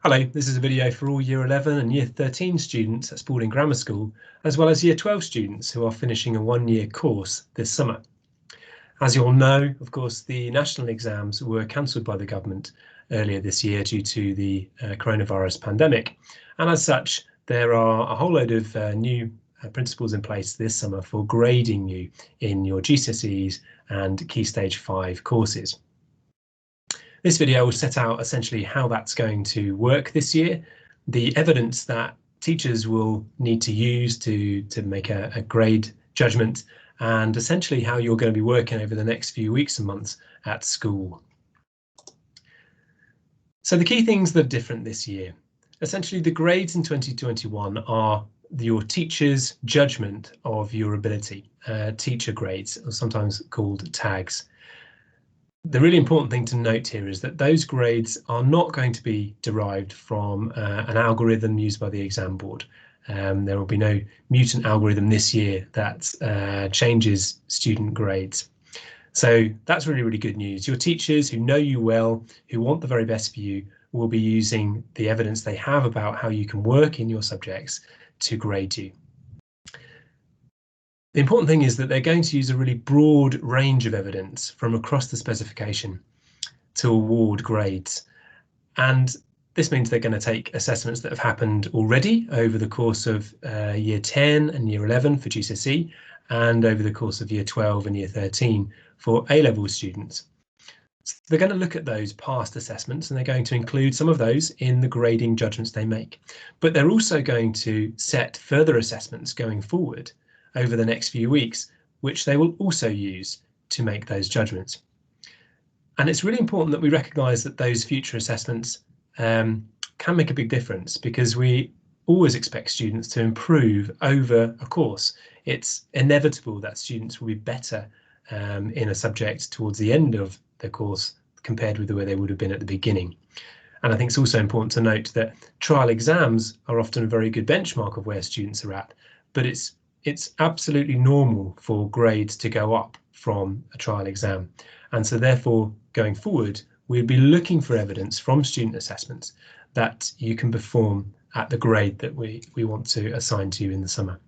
Hello, this is a video for all Year 11 and Year 13 students at Spalding Grammar School, as well as Year 12 students who are finishing a one-year course this summer. As you all know, of course, the national exams were cancelled by the government earlier this year due to the coronavirus pandemic. And as such, there are a whole load of new principles in place this summer for grading you in your GCSEs and Key Stage 5 courses. This video will set out essentially how that's going to work this year, the evidence that teachers will need to use to make a grade judgment, and essentially how you're going to be working over the next few weeks and months at school. So the key things that are different this year, essentially the grades in 2021 are your teacher's judgment of your ability, teacher grades, or sometimes called tags. The really important thing to note here is that those grades are not going to be derived from an algorithm used by the exam board. There will be no mutant algorithm this year that changes student grades. So that's really, really good news. Your teachers who know you well, who want the very best for you, will be using the evidence they have about how you can work in your subjects to grade you. The important thing is that they're going to use a really broad range of evidence from across the specification to award grades. And this means they're going to take assessments that have happened already over the course of Year 10 and Year 11 for GCSE, and over the course of Year 12 and Year 13 for A-level students. So they're going to look at those past assessments and they're going to include some of those in the grading judgments they make. But they're also going to set further assessments going forward over the next few weeks, which they will also use to make those judgments. And it's really important that we recognise that those future assessments can make a big difference, because we always expect students to improve over a course. It's inevitable that students will be better in a subject towards the end of the course compared with the way they would have been at the beginning. And I think it's also important to note that trial exams are often a very good benchmark of where students are at, but it's absolutely normal for grades to go up from a trial exam. And so therefore, going forward, we'll be looking for evidence from student assessments that you can perform at the grade that we want to assign to you in the summer.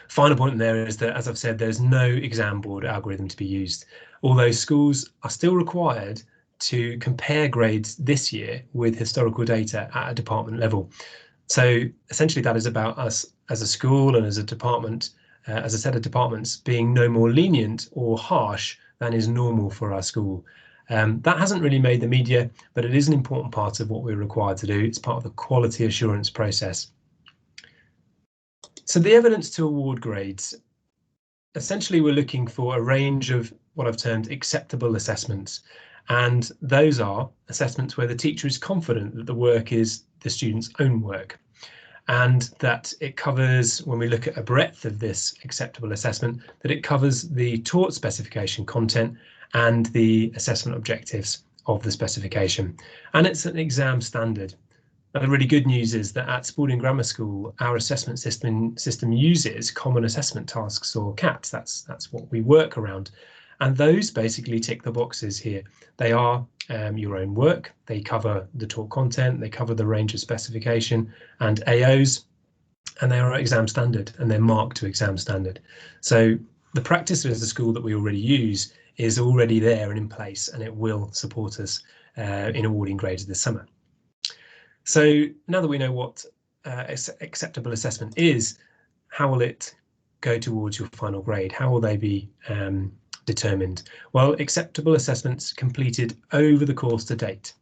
Final point there is that, as I've said, there's no exam board algorithm to be used, although schools are still required to compare grades this year with historical data at a department level. So essentially that is about us as a school and as a department, as a set of departments, being no more lenient or harsh than is normal for our school. That hasn't really made the media, but it is an important part of what we're required to do. It's part of the quality assurance process. So the evidence to award grades, essentially we're looking for a range of what I've termed acceptable assessments. And those are assessments where the teacher is confident that the work is the student's own work, and that it covers, when we look at a breadth of this acceptable assessment, that it covers the taught specification content and the assessment objectives of the specification. And it's an exam standard. Now, the really good news is that at Spalding Grammar School, our assessment system uses common assessment tasks, or CATs. That's what we work around. And those basically tick the boxes here. They are your own work, they cover the taught content, they cover the range of specification and AOs, and they are exam standard and they're marked to exam standard. So the practice as a school that we already use is already there and in place, and it will support us in awarding grades this summer. So now that we know what acceptable assessment is, how will it go towards your final grade? How will they be determined? Well, acceptable assessments completed over the course to date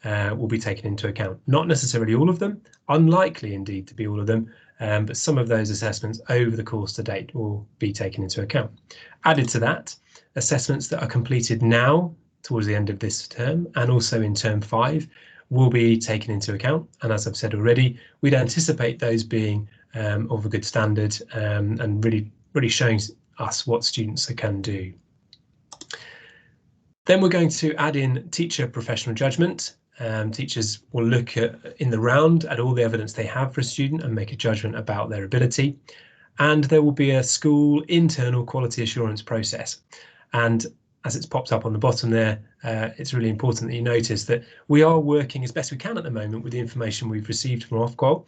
will be taken into account. Not necessarily all of them, unlikely indeed to be all of them, but some of those assessments over the course to date will be taken into account. Added to that, assessments that are completed now towards the end of this term and also in term 5 will be taken into account. And as I've said already, we'd anticipate those being of a good standard and really showing us what students can do. Then we're going to add in teacher professional judgment. Teachers will look in the round at all the evidence they have for a student and make a judgment about their ability. And there will be a school internal quality assurance process. And as it's popped up on the bottom there, it's really important that you notice that we are working as best we can at the moment with the information we've received from Ofqual.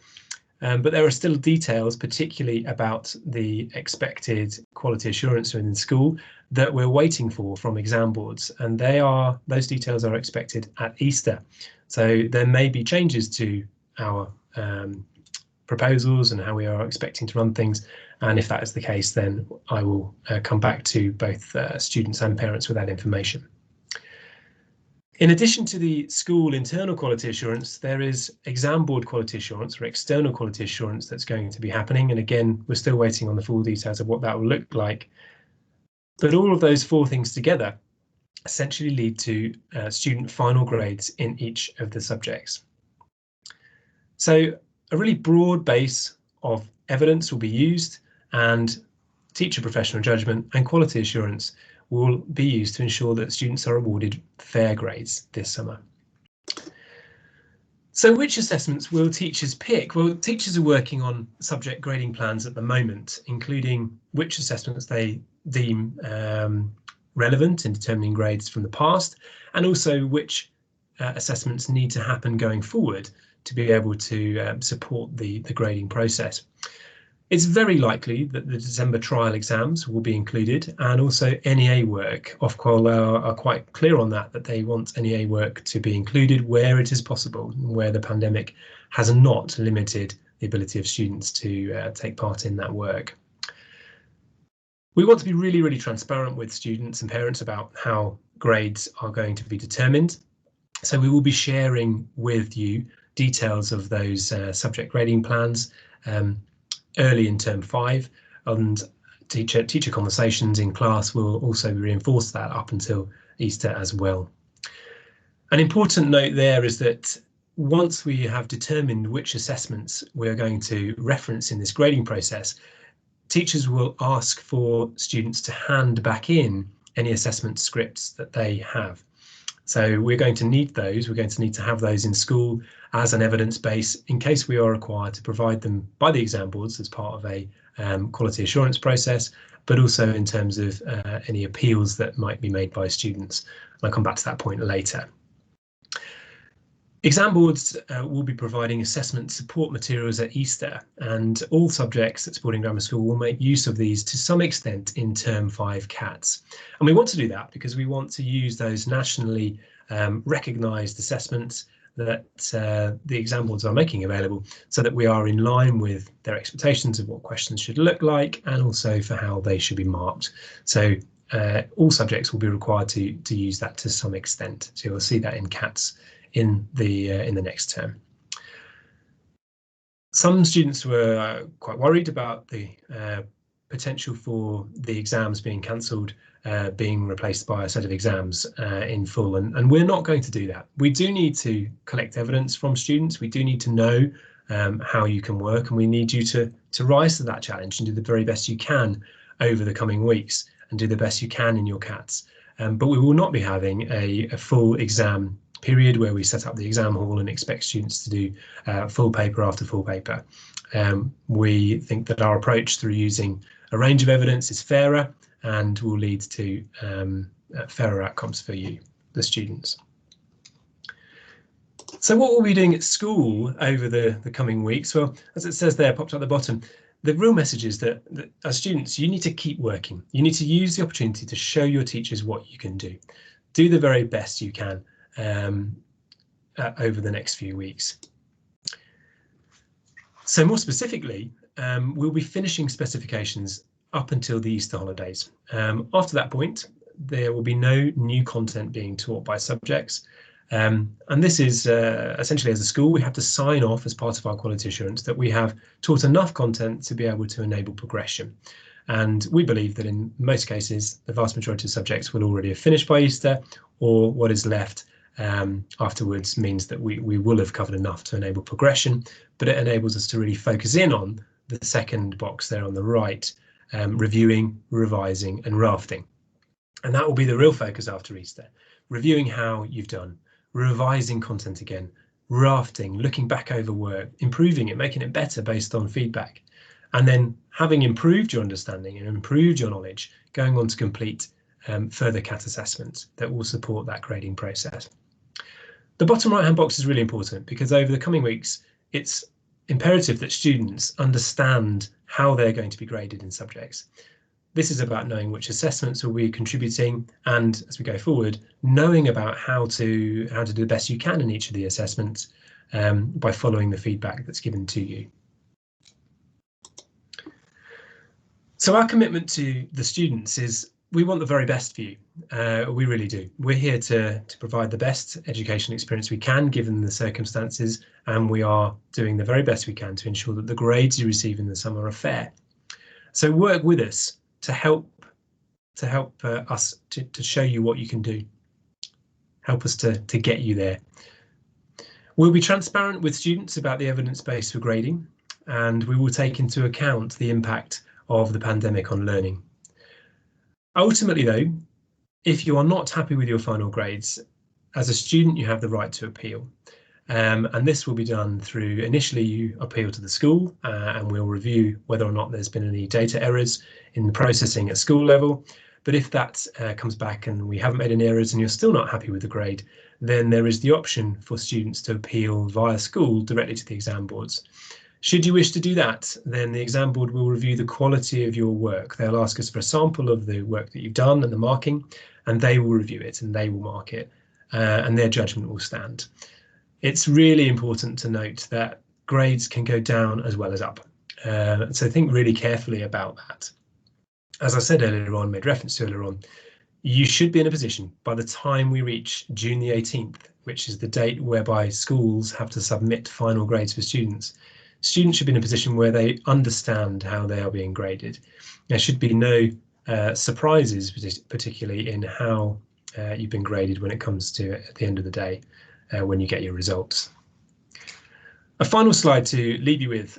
But there are still details, particularly about the expected quality assurance within school, that we're waiting for from exam boards, and those details are expected at Easter. So there may be changes to our proposals and how we are expecting to run things, and if that is the case, then I will come back to both students and parents with that information. In addition to the school internal quality assurance, there is exam board quality assurance or external quality assurance that's going to be happening. And again, we're still waiting on the full details of what that will look like. But all of those four things together essentially lead to student final grades in each of the subjects. So a really broad base of evidence will be used, and teacher professional judgment and quality assurance will be used to ensure that students are awarded fair grades this summer. So which assessments will teachers pick? Well, teachers are working on subject grading plans at the moment, including which assessments they deem relevant in determining grades from the past, and also which assessments need to happen going forward to be able to support the grading process. It's very likely that the December trial exams will be included, and also NEA work. Ofqual are quite clear on that they want NEA work to be included where it is possible, where the pandemic has not limited the ability of students to take part in that work. We want to be really, really transparent with students and parents about how grades are going to be determined. So we will be sharing with you details of those subject grading plans early in term 5, and teacher conversations in class will also reinforce that up until Easter as well. An important note there is that once we have determined which assessments we are going to reference in this grading process, teachers will ask for students to hand back in any assessment scripts that they have. So we're going to need those. We're going to need to have those in school as an evidence base in case we are required to provide them by the exam boards as part of a quality assurance process, but also in terms of any appeals that might be made by students. I'll come back to that point later. Exam boards will be providing assessment support materials at Easter, and all subjects at Spalding Grammar School will make use of these to some extent in term 5 CATs. And we want to do that because we want to use those nationally recognised assessments that the exam boards are making available, so that we are in line with their expectations of what questions should look like, and also for how they should be marked. So all subjects will be required to use that to some extent. So you'll see that in CATs in the next term. Some students were quite worried about the potential for the exams being cancelled, being replaced by a set of exams in full, and we're not going to do that. We do need to collect evidence from students. We do need to know how you can work, and we need you to rise to that challenge and do the very best you can over the coming weeks, and do the best you can in your CATs. But we will not be having a full exam period where we set up the exam hall and expect students to do full paper after full paper. We think that our approach through using a range of evidence is fairer and will lead to fairer outcomes for you, the students. So what we'll be doing at school over the coming weeks, well, as it says there, popped at the bottom, the real message is that as students, you need to keep working. You need to use the opportunity to show your teachers what you can do. Do the very best you can over the next few weeks. So more specifically, we'll be finishing specifications up until the Easter holidays. After that point, there will be no new content being taught by subjects. And this is essentially, as a school, we have to sign off as part of our quality assurance that we have taught enough content to be able to enable progression. And we believe that in most cases, the vast majority of subjects will already have finished by Easter, or what is left afterwards means that we will have covered enough to enable progression, but it enables us to really focus in on the second box there on the right, reviewing, revising and rafting. And that will be the real focus after Easter, reviewing how you've done, revising content again, rafting, looking back over work, improving it, making it better based on feedback. And then having improved your understanding and improved your knowledge, going on to complete further CAT assessment that will support that grading process. The bottom right hand box is really important because over the coming weeks, it's imperative that students understand how they're going to be graded in subjects. This is about knowing which assessments will be contributing, and as we go forward, knowing about how to do the best you can in each of the assessments by following the feedback that's given to you. So our commitment to the students is we want the very best for you. We really do. We're here to provide the best education experience we can given the circumstances, and we are doing the very best we can to ensure that the grades you receive in the summer are fair. So work with us to help us to show you what you can do. Help us to get you there. We'll be transparent with students about the evidence base for grading, and we will take into account the impact of the pandemic on learning. Ultimately, though, if you are not happy with your final grades, as a student, you have the right to appeal. And this will be done through, initially you appeal to the school and we'll review whether or not there's been any data errors in the processing at school level. But if that comes back and we haven't made any errors and you're still not happy with the grade, then there is the option for students to appeal via school directly to the exam boards. Should you wish to do that, then the exam board will review the quality of your work. They'll ask us for a sample of the work that you've done and the marking, and they will review it and they will mark it, and their judgment will stand. It's really important to note that grades can go down as well as up. So think really carefully about that. As I said earlier on, made reference to earlier on, you should be in a position by the time we reach June the 18th, which is the date whereby schools have to submit final grades for students. Students should be in a position where they understand how they are being graded. There should be no surprises, particularly in how you've been graded when it comes to at the end of the day, when you get your results. A final slide to leave you with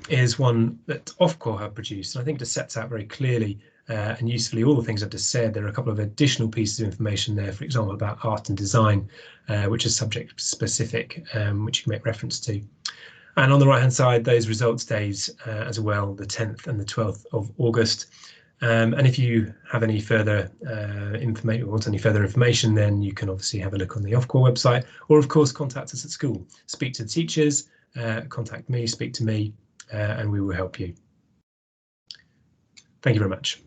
is one that Ofqual have produced, and I think it just sets out very clearly and usefully all the things I've just said. There are a couple of additional pieces of information there, for example, about art and design, which is subject specific, which you can make reference to. And on the right hand side, those results days as well, the 10th and the 12th of August. And if you have any further information, want any further information, then you can obviously have a look on the Ofqual website, or of course contact us at school. Speak to the teachers, contact me, speak to me, and we will help you. Thank you very much.